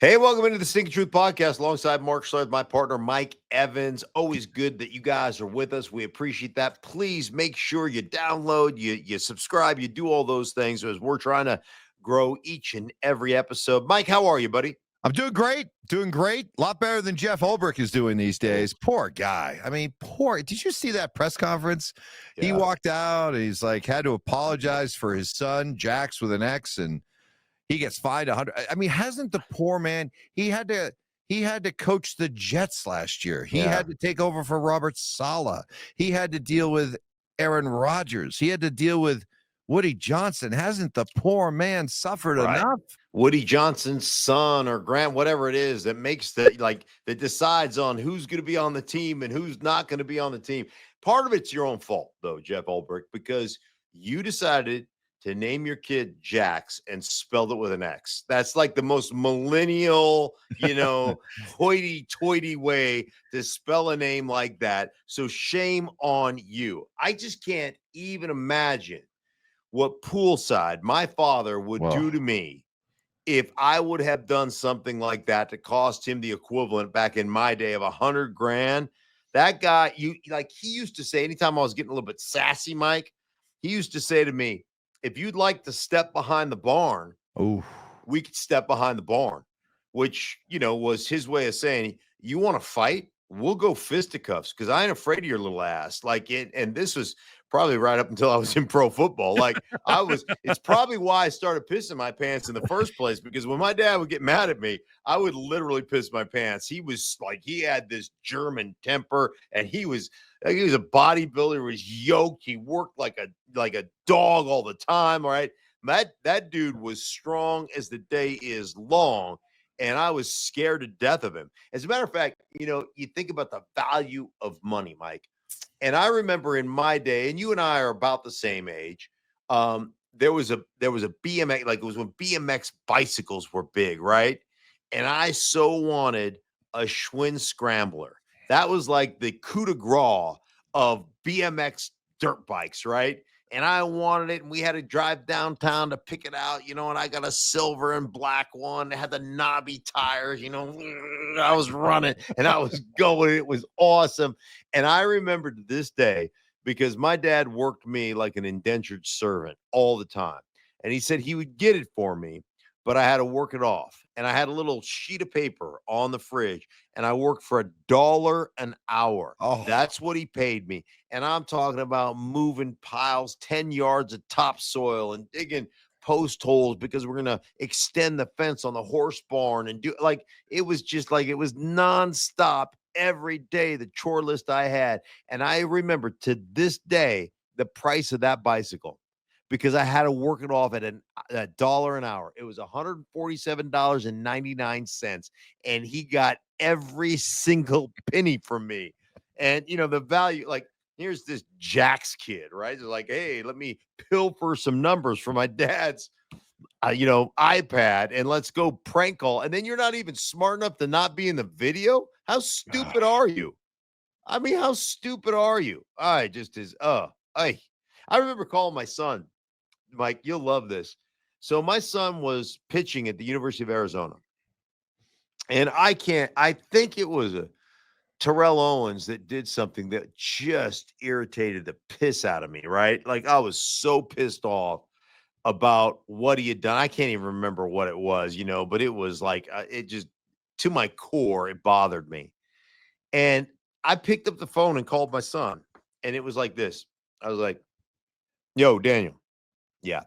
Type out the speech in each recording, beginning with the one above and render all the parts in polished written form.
Hey, welcome into the Stinkin Truth Podcast alongside Mark Schlereth, my partner, Mike Evans. Always good that you guys are with us. We appreciate that. Please make sure you download, you subscribe, you do all those things as we're trying to grow each and every episode. Mike, how are you, buddy? I'm doing great. A lot better than Jeff Ulbrich is doing these days. Poor guy. I mean, did you see that press conference? Yeah. He walked out and he's like, had to apologize for his son, Jax with an X, and he gets fined 100. I mean, hasn't the poor man, he had to coach the Jets last year. He had to take over for Robert Saleh. He had to deal with Aaron Rodgers. He had to deal with Woody Johnson. Hasn't the poor man suffered enough? Woody Johnson's son or Grant, whatever it is that makes that decides on who's going to be on the team and who's not going to be on the team. Part of it's your own fault, though, Jeff Ulbrich, because you decided to name your kid Jax and spelled it with an X. That's like the most millennial, hoity-toity way to spell a name like that. So shame on you. I just can't even imagine what poolside my father would do to me if I would have done something like that to cost him the equivalent back in my day of $100,000. That guy, he used to say, anytime I was getting a little bit sassy, Mike, he used to say to me, if you'd like to step behind the barn, we could step behind the barn, which, was his way of saying, you want to fight? We'll go fisticuffs because I ain't afraid of your little ass. And this was probably right up until I was in pro football. It's probably why I started pissing my pants in the first place, because when my dad would get mad at me, I would literally piss my pants. He was he had this German temper, and he was a bodybuilder, he was yoked. He worked like a dog all the time. All right. That dude was strong as the day is long. And I was scared to death of him. As a matter of fact, you think about the value of money, Mike. And I remember in my day, and you and I are about the same age, there was a BMX, it was when BMX bicycles were big, right? And I so wanted a Schwinn Scrambler. That was like the coup de grace of BMX dirt bikes, right? And I wanted it, and we had to drive downtown to pick it out, and I got a silver and black one. It had the knobby tires, I was running and I was going. It was awesome. And I remember to this day, because my dad worked me like an indentured servant all the time. And he said he would get it for me, but I had to work it off. And I had a little sheet of paper on the fridge, and I worked for $1 an hour. Oh. That's what he paid me. And I'm talking about moving piles, 10 yards of topsoil and digging post holes because we're going to extend the fence on the horse barn and do it was just it was nonstop every day, the chore list I had. And I remember to this day the price of that bicycle, because I had to work it off at $1 an hour. It was $147.99. And he got every single penny from me. And, the value, here's this Jax kid, right? It's hey, let me pilfer some numbers from my dad's, iPad, and let's go prank call. And then you're not even smart enough to not be in the video. How stupid are you? I mean, how stupid are you? I remember calling my son. Mike, you'll love this. So my son was pitching at the University of Arizona. And I think it was a Terrell Owens that did something that just irritated the piss out of me, right? I was so pissed off about what he had done. I can't even remember what it was, but it was it just, to my core, it bothered me. And I picked up the phone and called my son. And it was like this. I was like, yo, Daniel. Yeah.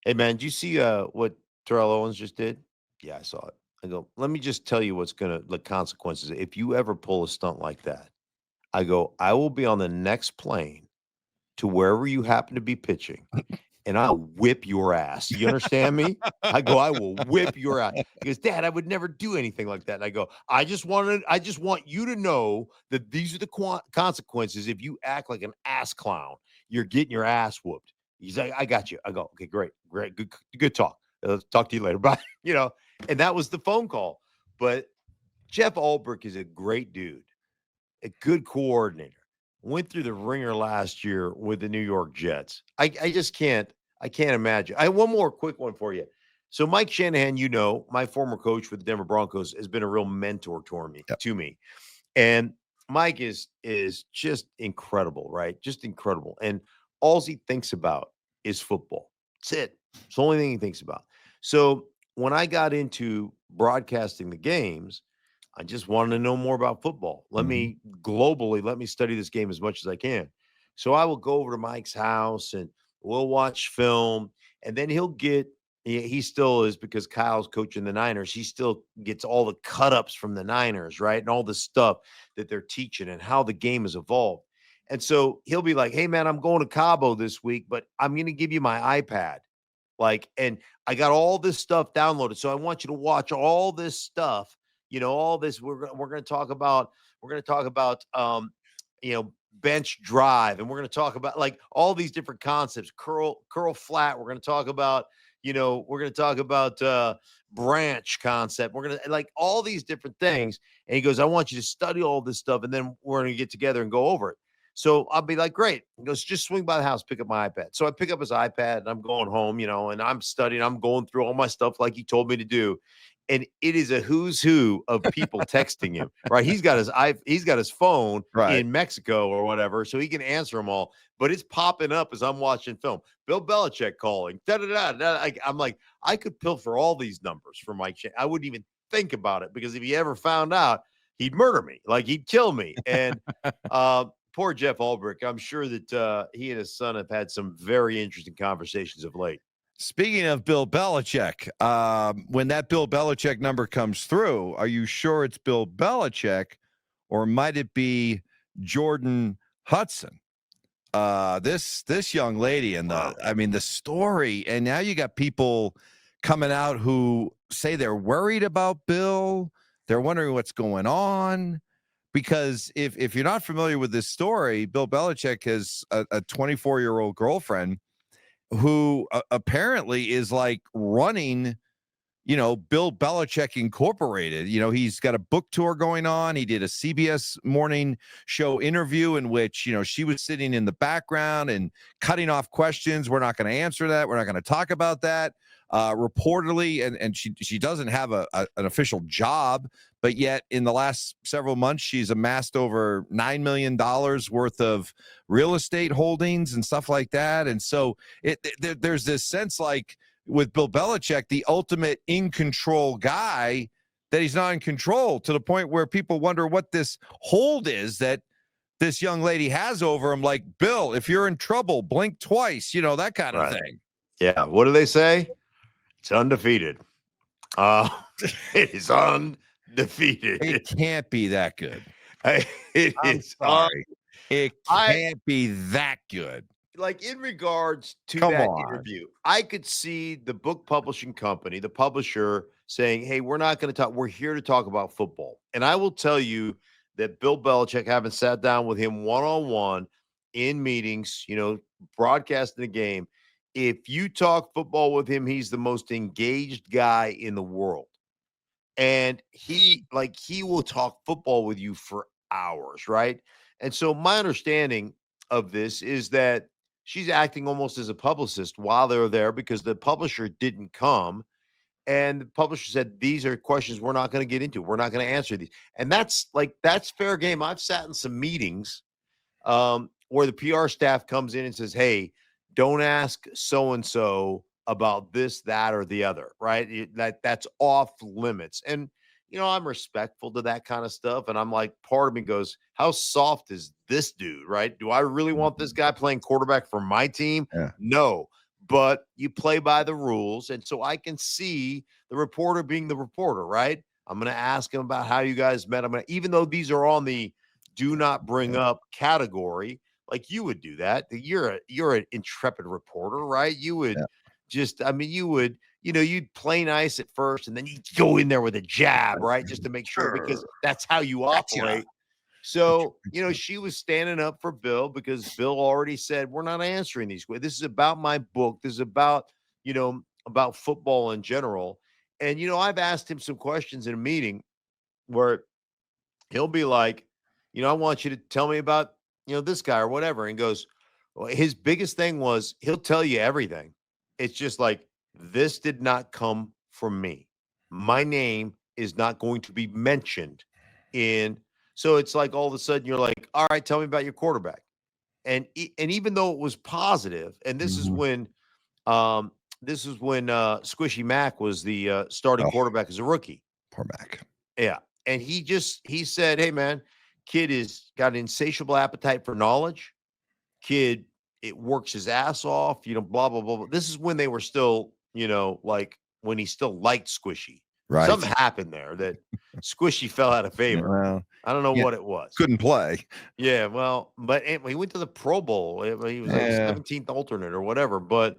Hey, man, did you see what Terrell Owens just did? Yeah, I saw it. I go, let me just tell you the consequences. If you ever pull a stunt like that, I go, I will be on the next plane to wherever you happen to be pitching, and I'll whip your ass. You understand me? I go, I will whip your ass. He goes, Dad, I would never do anything like that. And I go, I just want you to know that these are the consequences. If you act like an ass clown, you're getting your ass whooped. He's like, I got you. I go, okay, great, good talk. Let's talk to you later. Bye. And that was the phone call. But Jeff Ulbrich is a great dude, a good coordinator. Went through the ringer last year with the New York Jets. I just can't imagine. I have one more quick one for you. So Mike Shanahan, my former coach with the Denver Broncos, has been a real mentor to me. And Mike is just incredible, right? Just incredible. And all he thinks about is football. That's it. It's the only thing he thinks about. So when I got into broadcasting the games, I just wanted to know more about football. Let me study this game as much as I can. So I will go over to Mike's house and we'll watch film, and then he still is, because Kyle's coaching the Niners. He still gets all the cut ups from the Niners, right? And all the stuff that they're teaching and how the game has evolved. And so he'll be like, hey, man, I'm going to Cabo this week, but I'm going to give you my iPad. And I got all this stuff downloaded. So I want you to watch all this stuff, all this. We're going to talk about, bench drive. And we're going to talk about like all these different concepts, curl flat. We're going to talk about, branch concept. We're going to like all these different things. And he goes, I want you to study all this stuff. And then we're going to get together and go over it. So I'll be like, great. He goes, just swing by the house, pick up my iPad. So I pick up his iPad and I'm going home, and I'm studying. I'm going through all my stuff like he told me to do. And it is a who's who of people texting him, right? He's got his phone in Mexico or whatever, so he can answer them all. But it's popping up as I'm watching film. Bill Belichick calling. I'm like, I could pilfer all these numbers for Mike Shanahan. I wouldn't even think about it, because if he ever found out, he'd murder me. Like, he'd kill me. And poor Jeff Ulbrich. I'm sure that he and his son have had some very interesting conversations of late. Speaking of Bill Belichick, when that Bill Belichick number comes through, are you sure it's Bill Belichick, or might it be Jordan Hudson? This young lady and the story, and now you got people coming out who say they're worried about Bill. They're wondering what's going on. Because if you're not familiar with this story, Bill Belichick has a 24-year-old girlfriend who apparently is like running, Bill Belichick Incorporated. He's got a book tour going on. He did a CBS morning show interview in which, she was sitting in the background and cutting off questions. We're not going to answer that. We're not going to talk about that. Reportedly, and she doesn't have an official job, but yet in the last several months, she's amassed over $9 million worth of real estate holdings and stuff like that. And so there's this sense like with Bill Belichick, the ultimate in control guy, that he's not in control, to the point where people wonder what this hold is that this young lady has over him. Like, Bill, if you're in trouble, blink twice, that kind of thing. Yeah. What do they say? It's undefeated. It is undefeated. It can't be that good. It can't be that good. Like, in regards to interview, I could see the book publishing company, the publisher, saying, hey, we're not going to talk. We're here to talk about football. And I will tell you that Bill Belichick, having sat down with him one-on-one in meetings, broadcasting the game, if you talk football with him, he's the most engaged guy in the world. And he will talk football with you for hours, right? And so my understanding of this is that she's acting almost as a publicist while they're there, because the publisher didn't come. And the publisher said, these are questions we're not going to get into. We're not going to answer these. And that's fair game. I've sat in some meetings where the PR staff comes in and says, hey, don't ask so-and-so about this, that, or the other, right? That's off limits. And, I'm respectful to that kind of stuff. And I'm like, part of me goes, how soft is this dude, right? Do I really want this guy playing quarterback for my team? Yeah. No, but you play by the rules. And so I can see the reporter being the reporter, right? I'm going to ask him about how you guys met. Even though these are on the do not bring up category, like, you would do that. You're an intrepid reporter, right? You would you'd play nice at first, and then you go in there with a jab, right? Just to make sure, because that's how you operate. So, she was standing up for Bill, because Bill already said, we're not answering these. This is about my book. This is about, about football in general. And, I've asked him some questions in a meeting where he'll be like, I want you to tell me about, this guy or whatever. And goes, well, his biggest thing was, he'll tell you everything. It's just like, This did not come from me. My name is not going to be mentioned in. So it's like all of a sudden you're like, all right, tell me about your quarterback. And even though it was positive, and um, this is when Squishy Mac was the starting quarterback as a rookie. Poor Mac. Yeah. And he said, hey man, kid is got an insatiable appetite for knowledge. Kid, it works his ass off, blah, blah, blah, blah. This is when they were still, like when he still liked Squishy. Right. Something happened there that Squishy fell out of favor. Well, I don't know what it was. Couldn't play. Yeah, well, but he went to the Pro Bowl. He was like 17th alternate or whatever. But,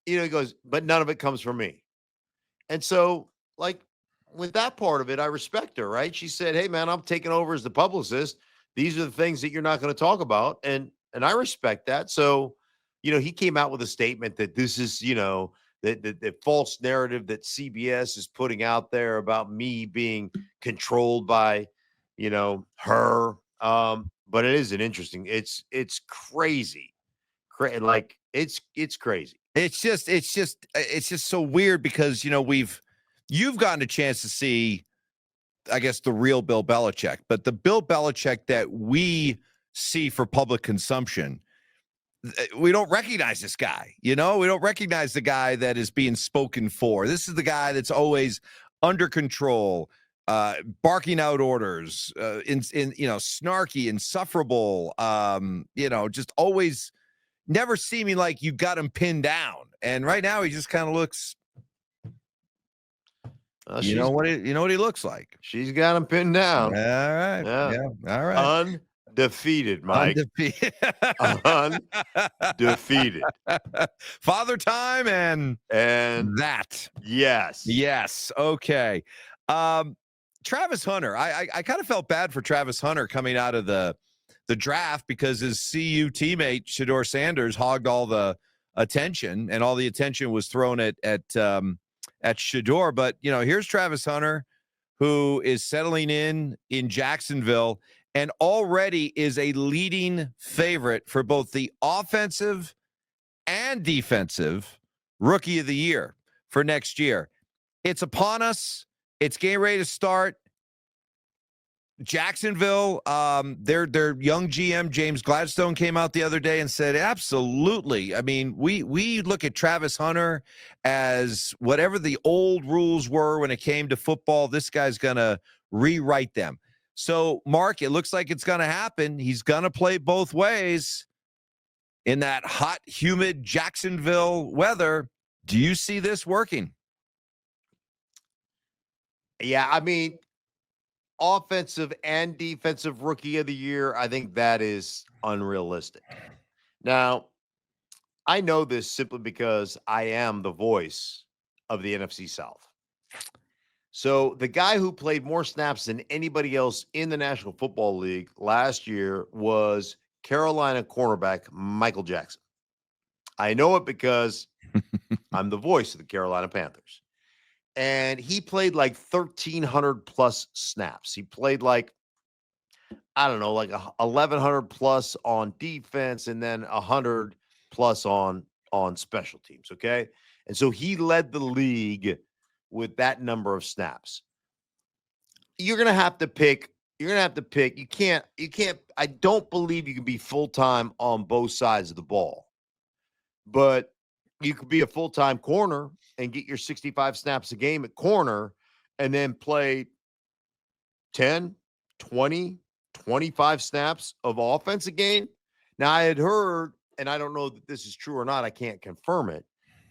he goes, but none of it comes from me. And so, like, with that part of it, I respect her, right? She said, hey, man, I'm taking over as the publicist. These are the things that you're not going to talk about. And I respect that. So, he came out with a statement that this is, the false narrative that CBS is putting out there about me being controlled by, her. But it is an interesting, it's crazy. Like it's crazy. It's just so weird because, you've gotten a chance to see, I guess, the real Bill Belichick, but the Bill Belichick that we see for public consumption, we don't recognize this guy. We don't recognize the guy that is being spoken for. This is the guy that's always under control, barking out orders, snarky, insufferable, just always never seeming like you got him pinned down. And right now he just kind of looks, you know what he looks like. She's got him pinned down. All right. Yeah. All right. Undefeated, Mike. Undefeated. Father time and that. Yes. Okay. Travis Hunter. I kind of felt bad for Travis Hunter coming out of the draft because his CU teammate Shedeur Sanders hogged all the attention, and all the attention was thrown at Shedeur. But here's Travis Hunter, who is settling in Jacksonville and already is a leading favorite for both the offensive and defensive rookie of the year for next year. It's upon us. It's getting ready to start. Jacksonville, their young GM, James Gladstone, came out the other day and said, absolutely. I mean, we look at Travis Hunter as whatever the old rules were when it came to football, this guy's going to rewrite them. So, Mark, it looks like it's going to happen. He's going to play both ways in that hot, humid Jacksonville weather. Do you see this working? Yeah, I mean, offensive and defensive rookie of the year, I think that is unrealistic. Now, I know this simply because I am the voice of the NFC South. So the guy who played more snaps than anybody else in the National Football League last year was Carolina cornerback Michael Jackson. I know it because I'm the voice of the Carolina Panthers. And he played like 1,300 plus snaps. He played like 1,100 plus on defense and then 100 plus on special teams. Okay. And so he led the league with that number of snaps. You're going to have to pick. You can't, I don't believe you can be full-time on both sides of the ball, but you could be a full-time corner and get your 65 snaps a game at corner and then play 10, 20, 25 snaps of offense a game. Now, I had heard, and I don't know that this is true or not, I can't confirm it,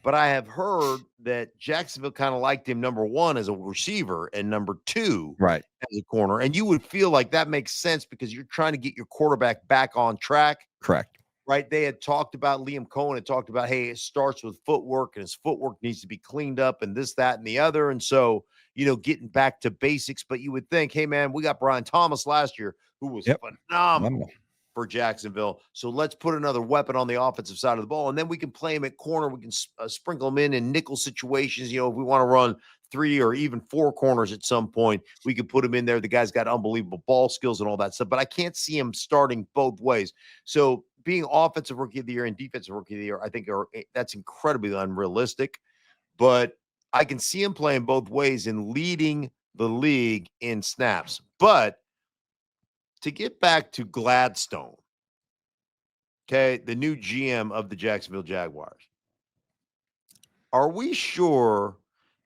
but I have heard that Jacksonville kind of liked him, number one, as a receiver, and number two, right, as a corner. And you would feel like that makes sense because you're trying to get your quarterback back on track. Correct. Right. They had talked about, Liam Cohen had talked about, hey, it starts with footwork and his footwork needs to be cleaned up and this, that, and the other. And so, getting back to basics. But you would think, hey, man, we got Brian Thomas last year, who was phenomenal for Jacksonville. So let's put another weapon on the offensive side of the ball. And then we can play him at corner. We can sprinkle him in nickel situations. If we want to run 3 or even 4 corners at some point, we could put him in there. The guy's got unbelievable ball skills and all that stuff. But I can't see him starting both ways. So being offensive rookie of the year and defensive rookie of the year, I think that's incredibly unrealistic. But I can see him playing both ways and leading the league in snaps. But to get back to Gladstone, okay, the new GM of the Jacksonville Jaguars, are we sure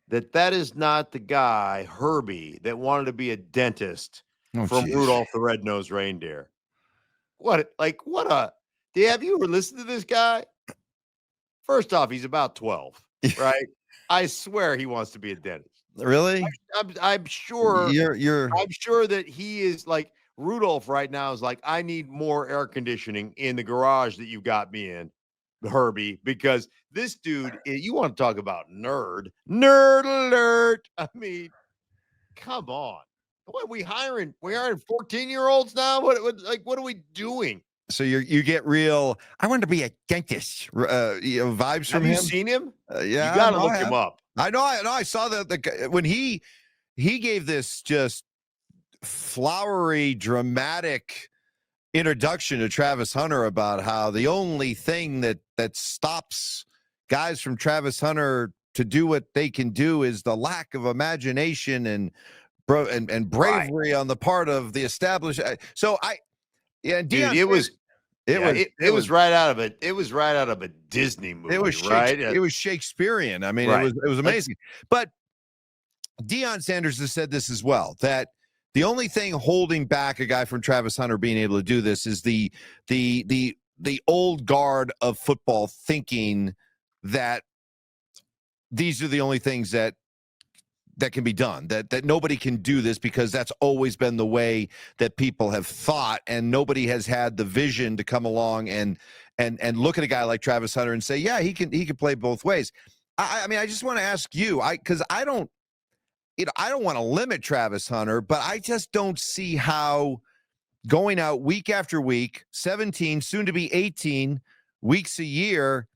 that is not the guy, Herbie, that wanted to be a dentist from Rudolph the Red-Nosed Reindeer? Have you ever listened to this guy? First off, he's about 12, right? I swear he wants to be a dentist. Really? I'm sure I'm sure that he is like Rudolph right now is like, I need more air conditioning in the garage that you got me in, Herbie, because this dude, you want to talk about nerd alert. I mean, come on. What are we hiring? We're hiring 14-year-olds now? What are we doing? So you get real, I want to be a dentist, vibes from him. Have you seen him? Yeah. You got to look him up. I know. I saw that when he gave this just flowery, dramatic introduction to Travis Hunter about how the only thing that stops guys from Travis Hunter to do what they can do is the lack of imagination and bravery on the part of the established. So dude, it was right out of it. It was right out of a Disney movie. It was right. It was Shakespearean. I mean, it was amazing. But Deion Sanders has said this as well, that the only thing holding back a guy from Travis Hunter being able to do this is the old guard of football thinking that these are the only things that can be done, that nobody can do this because that's always been the way that people have thought, and nobody has had the vision to come along and look at a guy like Travis Hunter and say, yeah, he can play both ways. I mean, I just want to ask you, because I don't want to limit Travis Hunter, but I just don't see how going out week after week, 17, soon to be 18 weeks a year,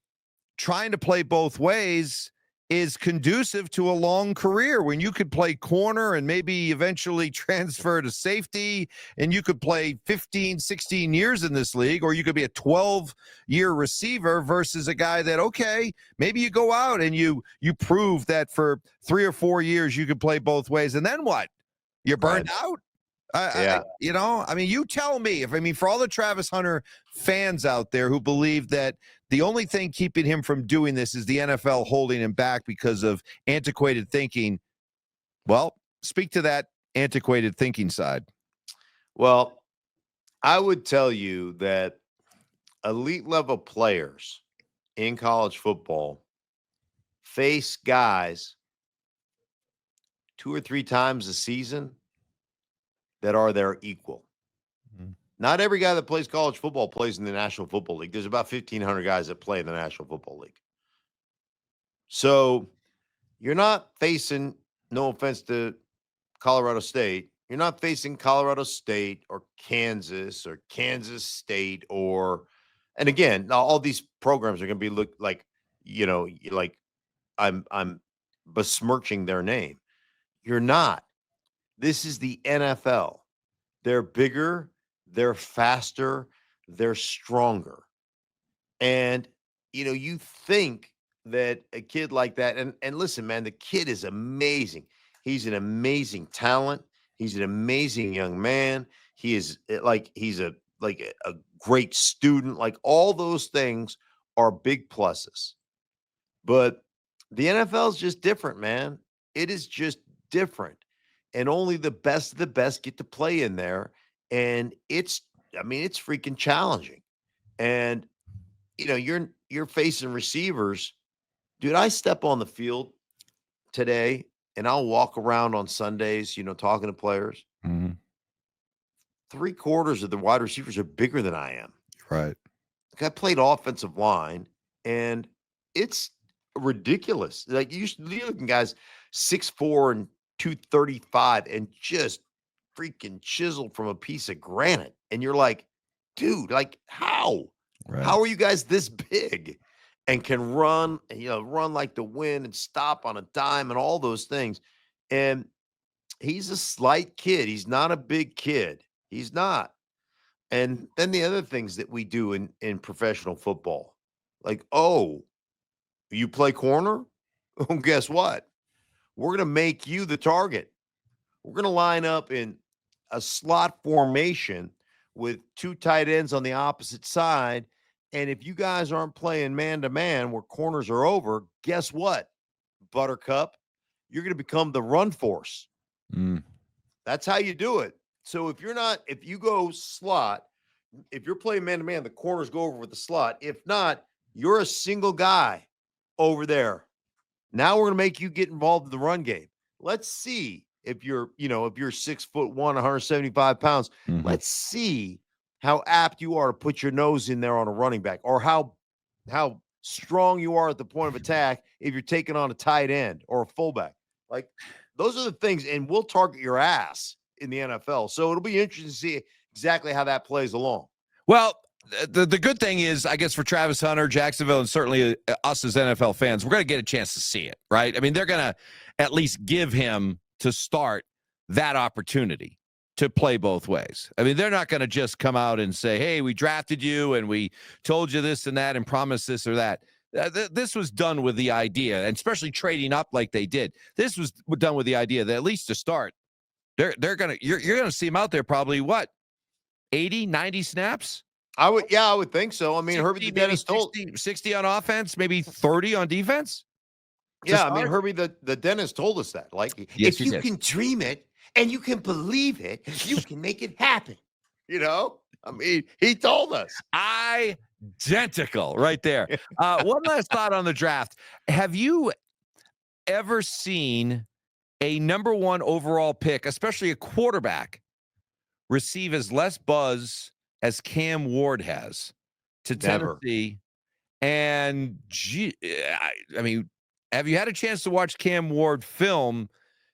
trying to play both ways is conducive to a long career when you could play corner and maybe eventually transfer to safety, and you could play 15, 16 years in this league, or you could be a 12-year receiver versus a guy that, okay, maybe you go out and you prove that for 3 or 4 years you could play both ways, and then what? You're burned out? You tell me. For all the Travis Hunter fans out there who believe that the only thing keeping him from doing this is the NFL holding him back because of antiquated thinking, well, speak to that antiquated thinking side. Well, I would tell you that elite level players in college football face guys 2 or 3 times a season that are their equal. Mm-hmm. Not every guy that plays college football plays in the National Football League. There's about 1,500 guys that play in the National Football League. So you're not facing, no offense to Colorado State, you're not facing Colorado State or Kansas State and again, all these programs are going to be like I'm besmirching their name. You're not. This is the NFL. They're bigger, they're faster, they're stronger. And, you think that a kid like that, and listen, man, the kid is amazing. He's an amazing talent. He's an amazing young man. He's a great student. Like, all those things are big pluses. But the NFL is just different, man. It is just different. And only the best of the best get to play in there. And it's freaking challenging. And, you're facing receivers. Dude, I step on the field today and I'll walk around on Sundays, talking to players. Mm-hmm. 3/4 of the wide receivers are bigger than I am. Right. Like, I played offensive line, and it's ridiculous. Like, you're looking guys 6'4" and 235 and just freaking chiseled from a piece of granite. And you're like, dude, like, how? Right. How are you guys this big and can run like the wind and stop on a dime and all those things? And he's a slight kid. He's not a big kid. He's not. And then the other things that we do in professional football, like, oh, you play corner? Well, guess what? We're going to make you the target. We're going to line up in a slot formation with two tight ends on the opposite side. And if you guys aren't playing man to man where corners are over, guess what, Buttercup? You're going to become the run force. That's how you do it. So if you go slot, if you're playing man to man, the corners go over with the slot. If not, you're a single guy over there. Now we're going to make you get involved in the run game. Let's see if you're 6'1", 175 pounds. Let's see how apt you are to put your nose in there on a running back, or how strong you are at the point of attack if you're taking on a tight end or a fullback. Like, those are the things, and we'll target your ass in the NFL. So it'll be interesting to see exactly how that plays along. Well, the good thing is, I guess, for Travis Hunter, Jacksonville, and certainly us as NFL fans, we're going to get a chance to see it, right? I mean, they're going to at least give him, to start, that opportunity to play both ways. I mean, they're not going to just come out and say, hey, we drafted you and we told you this and that and promised this or that. This was done with the idea, and especially trading up like they did. This was done with the idea that, at least to start, you're going to see him out there probably, what, 80, 90 snaps? I would think so. I mean, 60, Herbie the dentist told 60 on offense, maybe 30 on defense. Yeah, I mean, Herbie the dentist told us that. Like, yes, if you can dream it and you can believe it, you can make it happen. I mean, he told us. Identical right there. One last thought on the draft. Have you ever seen a number 1 overall pick, especially a quarterback, receive as less buzz as Cam Ward has to Tennessee? And I mean, have you had a chance to watch Cam Ward film?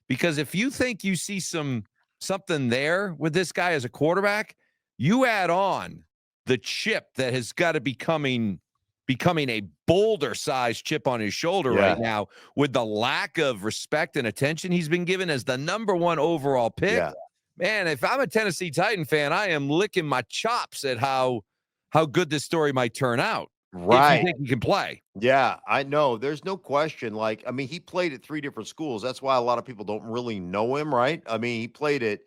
Because if you think you see something there with this guy as a quarterback, you add on the chip that has got to be becoming a boulder-sized chip on his shoulder right now, with the lack of respect and attention he's been given as the number 1 overall pick. Yeah. Man, if I'm a Tennessee Titan fan, I am licking my chops at how good this story might turn out. Right. If you think he can play. Yeah, I know. There's no question. Like, I mean, he played at 3 different schools. That's why a lot of people don't really know him, right? I mean, he played at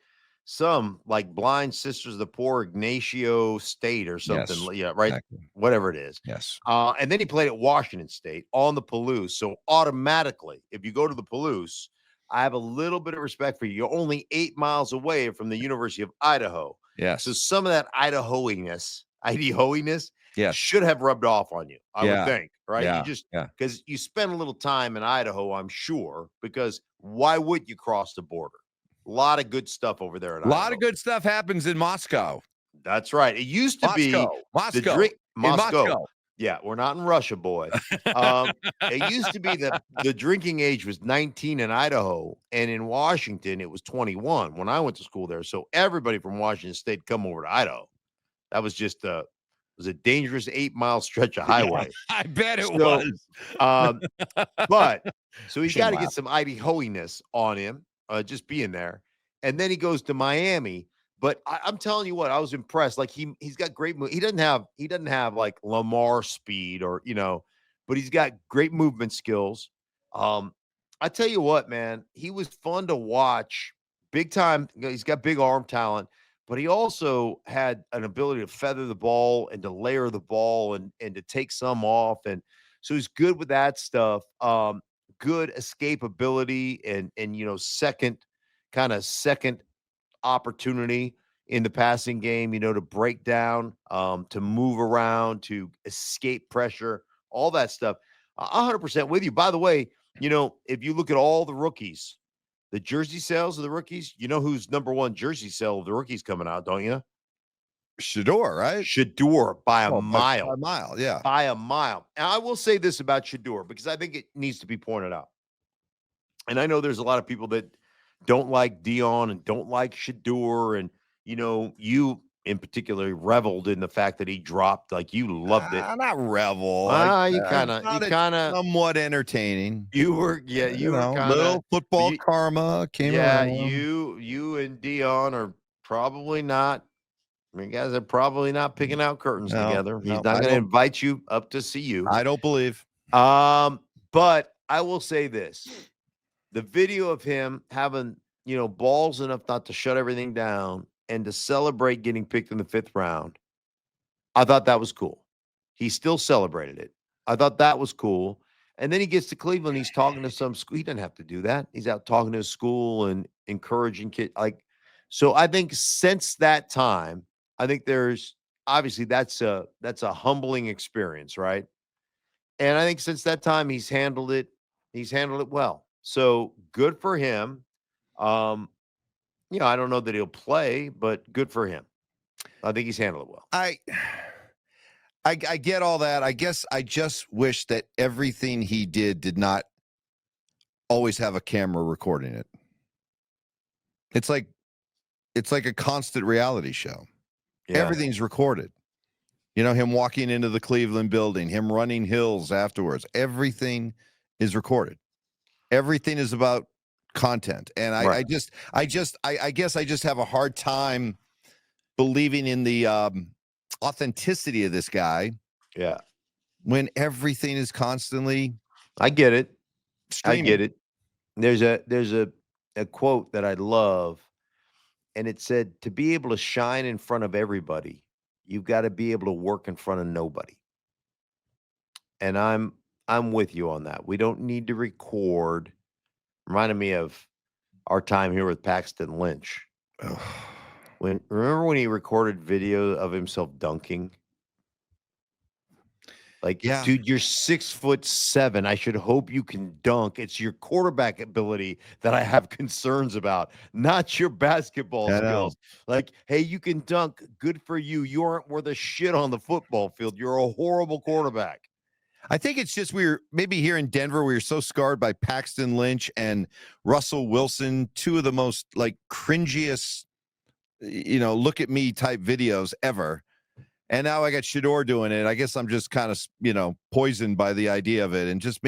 some, like, Blind Sisters of the Poor Ignacio State or something. Yes, yeah, right. exactly. Whatever it is. Yes. And then he played at Washington State on the Palouse. So automatically, if you go to the Palouse, I have a little bit of respect for you. You're only 8 miles away from the University of Idaho. Yes. So some of that Idahoiness yes, should have rubbed off on you, I would think, right? Yeah. You just, because you spend a little time in Idaho, I'm sure, because why would you cross the border? A lot of good stuff over there. A lot of good stuff happens in Moscow. That's right. It used to be Moscow. Yeah, we're not in Russia, boy. It used to be that the drinking age was 19 in Idaho, and in Washington it was 21 when I went to school there. So everybody from Washington State come over to Idaho. That was just it was a dangerous 8-mile stretch of highway. I bet it was. But so he's got to get some Idahoiness on him, just being there. And then he goes to Miami. But I'm telling you what, I was impressed. Like, he's got great he doesn't have like Lamar speed or, but he's got great movement skills. I tell you what, man, he was fun to watch. Big time. He's got big arm talent, but he also had an ability to feather the ball and to layer the ball and to take some off. And so he's good with that stuff. Good escapability and second opportunity in the passing game, to break down, to move around, to escape pressure, all that stuff. 100% with you. By the way, if you look at all the rookies, the jersey sales of the rookies, you know who's number 1 jersey sale of the rookies coming out, don't you? Shedeur, right? Shedeur by a mile. By a mile, yeah. By a mile. And I will say this about Shedeur because I think it needs to be pointed out. And I know there's a lot of people that don't like Dion and don't like Shedeur, and you in particular reveled in the fact that he dropped. Like, you loved it. Not revel. You kind of somewhat entertaining. You were kind of little football karma came around. You and Dion are probably not You guys are probably not picking out curtains together. He's not going to invite you up to see you. I don't believe. But I will say this. The video of him having, balls enough not to shut everything down and to celebrate getting picked in the 5th round, I thought that was cool. He still celebrated it. I thought that was cool. And then he gets to Cleveland. He's talking to some school. He doesn't have to do that. He's out talking to his school and encouraging kids. So I think since that time, I think there's obviously that's a humbling experience, right? And I think since that time he's handled it well. So good for him. I don't know that he'll play, but good for him. I think he's handled it well. I get all that. I guess I just wish that everything he did not always have a camera recording it. It's like a constant reality show. Yeah. Everything's recorded. Him walking into the Cleveland building, him running hills afterwards. Everything is recorded. Everything is about content. And I guess I just have a hard time believing in the authenticity of this guy. Yeah. When everything is constantly I get it. streaming. I get it. There's a quote that I love, and it said, to be able to shine in front of everybody, you've got to be able to work in front of nobody. And I'm with you on that. We don't need to record. Reminded me of our time here with Paxton Lynch. Remember when he recorded video of himself dunking? Dude, you're 6'7". I should hope you can dunk. It's your quarterback ability that I have concerns about, not your basketball skills. Hey, you can dunk. Good for you. You aren't worth a shit on the football field. You're a horrible quarterback. I think it's just maybe here in Denver, we were so scarred by Paxton Lynch and Russell Wilson, two of the most cringiest, look at me type videos ever. And now I got Shedeur doing it. I guess I'm just kind of, poisoned by the idea of it. And just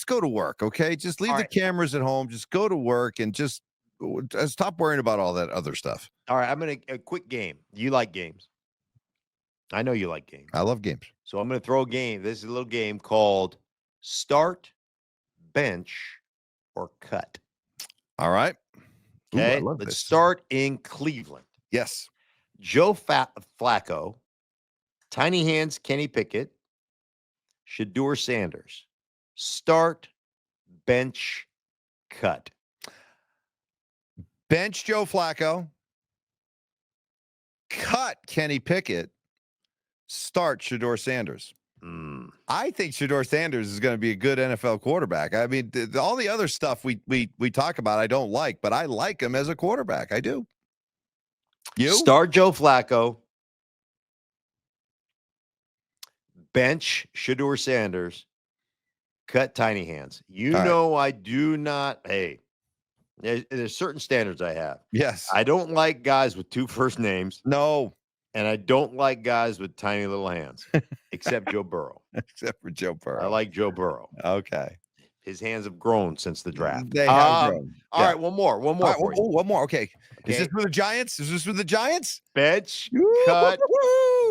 go to work, okay? Just leave the cameras at home. Just go to work and just stop worrying about all that other stuff. All right, I'm going to a quick game. You like games. I know you like games. I love games. So I'm going to throw a game. This is a little game called Start, Bench, or Cut. All right. Okay, let's start in Cleveland. Yes. Joe Flacco, Tiny Hands Kenny Pickett, Shedeur Sanders. Start, bench, cut. Bench Joe Flacco. Cut Kenny Pickett. Start Shedeur Sanders. I think Shedeur Sanders is going to be a good NFL quarterback. I mean, all the other stuff we talk about, I don't like, but I like him as a quarterback. I do. You start Joe Flacco, bench Shedeur Sanders, cut Tiny Hands. I do not. Hey, there's certain standards I have. Yes, I don't like guys with 2 first names. No, and I don't like guys with tiny little hands, except Joe Burrow. Except for Joe Burrow, I like Joe Burrow. Okay. His hands have grown since the draft. They have grown. All right, one more. One more. Right, one more. Okay. Is this for the Giants? Bench, cut,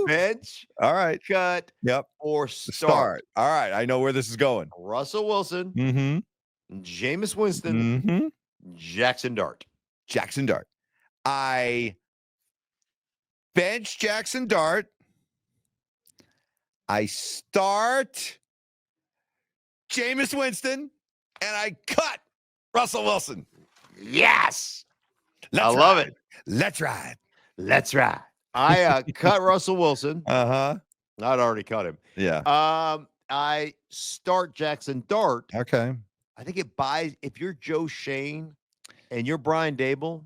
bench. All right. Cut. Yep. Or start. All right. I know where this is going. Russell Wilson. Mm-hmm. Jameis Winston. Mm-hmm. Jackson Dart. I bench Jackson Dart. I start Jameis Winston, and I cut Russell Wilson. Yes. I love it. Let's ride. I cut Russell Wilson. Uh-huh. I'd already cut him. Yeah. I start Jackson Dart. Okay. I think it buys, if you're Joe Shane and you're Brian Dable,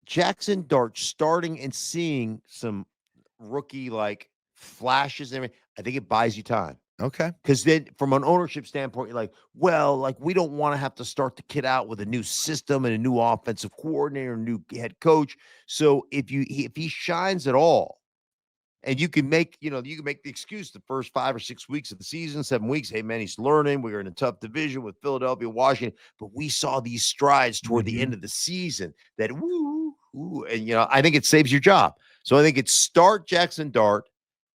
Jackson Dart starting and seeing some rookie flashes and everything, I think it buys you time. Okay. Because then from an ownership standpoint, you're like, well, we don't want to have to start the kid out with a new system and a new offensive coordinator, new head coach. So if he shines at all, and you can make the excuse the first 5 or 6 weeks of the season, 7 weeks, hey man, he's learning. We're in a tough division with Philadelphia, Washington, but we saw these strides toward the end of the season that ooh, and I think it saves your job. So I think it's start Jackson Dart,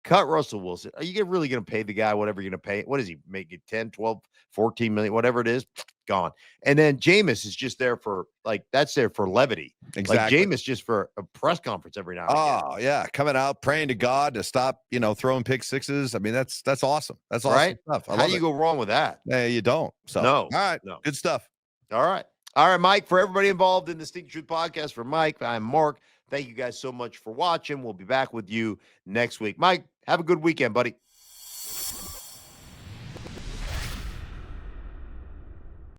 cut Russell Wilson. Are you really going to pay the guy whatever you're going to pay? What is he making? 10, 12, 14 million, whatever it is, gone. And then Jameis is just there for that's there for levity. Exactly. Like Jameis just for a press conference every now and again. Oh, yeah. Coming out, praying to God to stop, throwing pick sixes. I mean, that's awesome. That's awesome right? stuff. How do you go wrong with that? You don't. So, no. All right. No. Good stuff. All right. All right, Mike, for everybody involved in the Stinkin' Truth podcast, for Mike, I'm Mark. Thank you guys so much for watching. We'll be back with you next week. Mike, have a good weekend, buddy.